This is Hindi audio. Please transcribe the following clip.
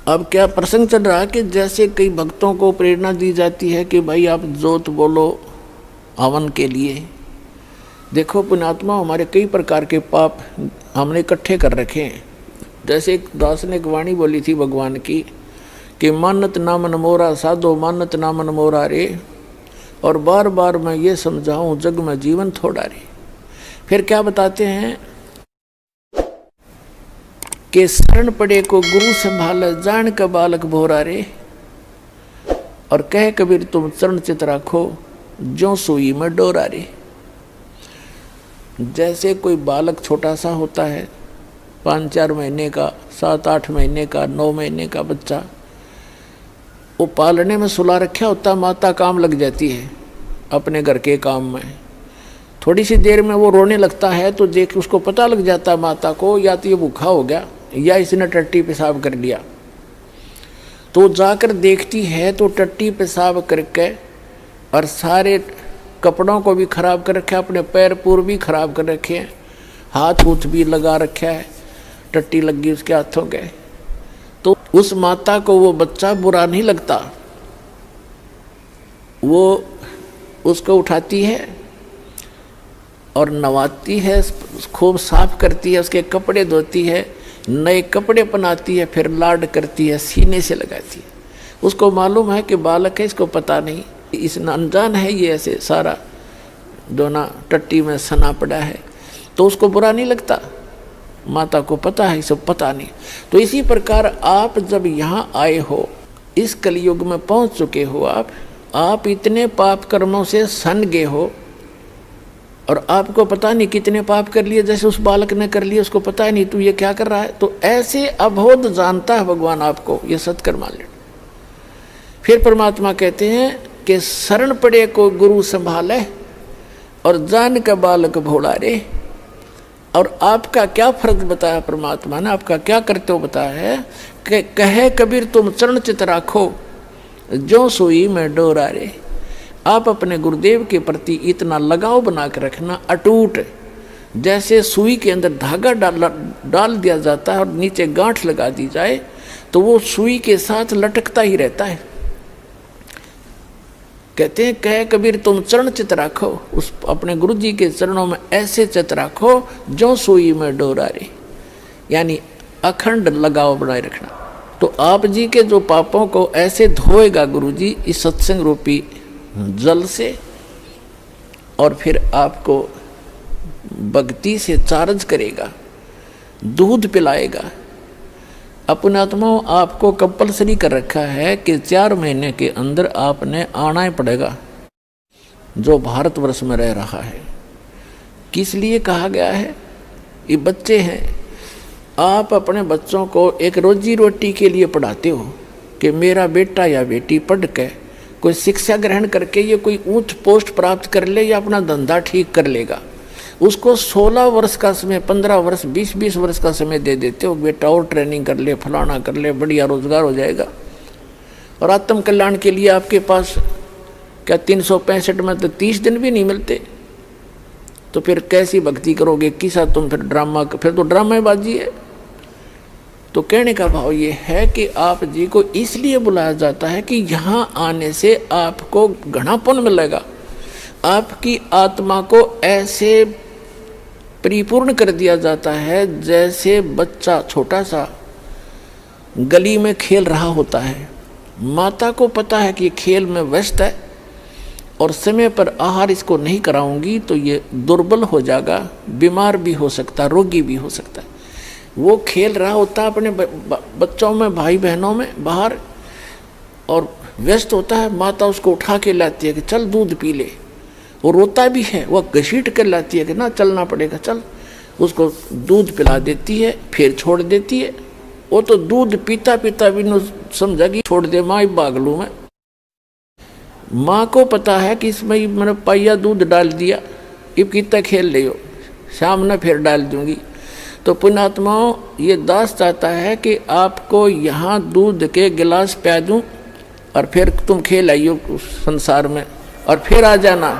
अब क्या प्रसंग चल रहा है कि जैसे कई भक्तों को प्रेरणा दी जाती है कि भाई आप जोत बोलो हवन के लिए। देखो पुण्यात्मा, हमारे कई प्रकार के पाप हमने इकट्ठे कर रखे हैं। जैसे एक दास ने एक वाणी बोली थी भगवान की कि मानत ना मन मोरा साधो मानत ना मन मोरा रे, और बार बार मैं ये समझाऊं जग में जीवन थोड़ा रे। फिर क्या बताते हैं कि शरण पड़े को गुरु संभाल जान का बालक भोरा रे, और कह कबीर तुम चरण चित राखो जो सुई में डोरा रे। जैसे कोई बालक छोटा सा होता है, 5-4 महीने का, 7-8 महीने का, 9 महीने का बच्चा, वो पालने में सुला रखा होता, माता काम लग जाती है अपने घर के काम में। थोड़ी सी देर में वो रोने लगता है तो देख उसको पता लग जाता माता को, या तो ये भूखा हो गया या इसने टट्टी पेशाब कर लिया। तो जाकर देखती है तो टट्टी पेशाब करके और सारे कपड़ों को भी खराब कर रखा है, अपने पैर पूर भी खराब कर रखे हैं, हाथ हूथ भी लगा रखा है, टट्टी लगी उसके हाथों के। तो उस माता को वो बच्चा बुरा नहीं लगता, वो उसको उठाती है और नवाती है, खूब साफ करती है, उसके कपड़े धोती है, नए कपड़े पहनाती है, फिर लाड करती है, सीने से लगाती है। उसको मालूम है कि बालक है, इसको पता नहीं, इस अनजान है, ये ऐसे सारा दोना टट्टी में सना पड़ा है, तो उसको बुरा नहीं लगता। माता को पता है, सब पता नहीं। तो इसी प्रकार आप जब यहाँ आए हो, इस कलयुग में पहुँच चुके हो, आप इतने पाप कर्मों से सन गए हो और आपको पता नहीं कितने पाप कर लिए, जैसे उस बालक ने कर लिए, उसको पता ही नहीं तू ये क्या कर रहा है। तो ऐसे अबोध जानता है भगवान आपको, ये सत्कर्म मान ले। फिर परमात्मा कहते हैं कि शरण पड़े को गुरु संभाले और जान का बालक भोला रे। और आपका क्या फर्ज बताया परमात्मा ने, आपका क्या कर्तव्य बताया है कि कहे कबीर तुम चरण चित राखो जो सुई में डोरा रे। आप अपने गुरुदेव के प्रति इतना लगाव बना के रखना अटूट, जैसे सुई के अंदर धागा डाल दिया जाता है और नीचे गांठ लगा दी जाए तो वो सुई के साथ लटकता ही रहता है। कहते हैं कहे कबीर तुम चरण चित राखो, उस अपने गुरु जी के चरणों में ऐसे चित राखो जो सुई में डोरा रे, यानी अखंड लगाव बनाए रखना। तो आप जी के जो पापों को ऐसे धोएगा गुरु जी इस सत्संग रूपी जल से, और फिर आपको भक्ति से चार्ज करेगा, दूध पिलाएगा। अपने आत्माओं आपको कंपलसरी कर रखा है कि 4 महीने के अंदर आपने आना ही पड़ेगा जो भारतवर्ष में रह रहा है। किस लिए कहा गया है? ये बच्चे हैं, आप अपने बच्चों को एक रोजी रोटी के लिए पढ़ाते हो कि मेरा बेटा या बेटी पढ़ के कोई शिक्षा ग्रहण करके ये कोई ऊंच पोस्ट प्राप्त कर ले या अपना धंधा ठीक कर लेगा। उसको 16 वर्ष का समय, 15 वर्ष, 20 वर्ष का समय दे देते हो, बेटा और ट्रेनिंग कर ले, फलाना कर ले, बढ़िया रोजगार हो जाएगा। और आत्म कल्याण के लिए आपके पास क्या 365 में तो 30 दिन भी नहीं मिलते, तो फिर कैसी भक्ति करोगे? किसा तुम फिर ड्रामा, फिर तो ड्रामेबाजी है। तो कहने का भाव ये है कि आप जी को इसलिए बुलाया जाता है कि यहाँ आने से आपको घना पुण्य मिलेगा, आपकी आत्मा को ऐसे परिपूर्ण कर दिया जाता है जैसे बच्चा छोटा सा गली में खेल रहा होता है। माता को पता है कि खेल में व्यस्त है और समय पर आहार इसको नहीं कराऊंगी तो ये दुर्बल हो जाएगा, बीमार भी हो सकता, रोगी भी हो सकता है। वो खेल रहा होता है अपने बच्चों में, भाई बहनों में बाहर, और व्यस्त होता है। माता उसको उठा के लाती है कि चल दूध पी ले, वो रोता भी है, वह घसीट कर लाती है कि ना चलना पड़ेगा चल, उसको दूध पिला देती है, फिर छोड़ देती है। वो तो दूध पीता पीता भी न समझा कि छोड़ दे माँ, बागलू में। माँ को पता है कि इसमें मैंने पाइया दूध डाल दिया, अब कितना खेल ले हो, शाम में फिर डाल दूंगी। तो पुण्यात्माओं, ये दास चाहता है कि आपको यहाँ दूध के गिलास पिया दूँ और फिर तुम खेल आइयो संसार में और फिर आ जाना।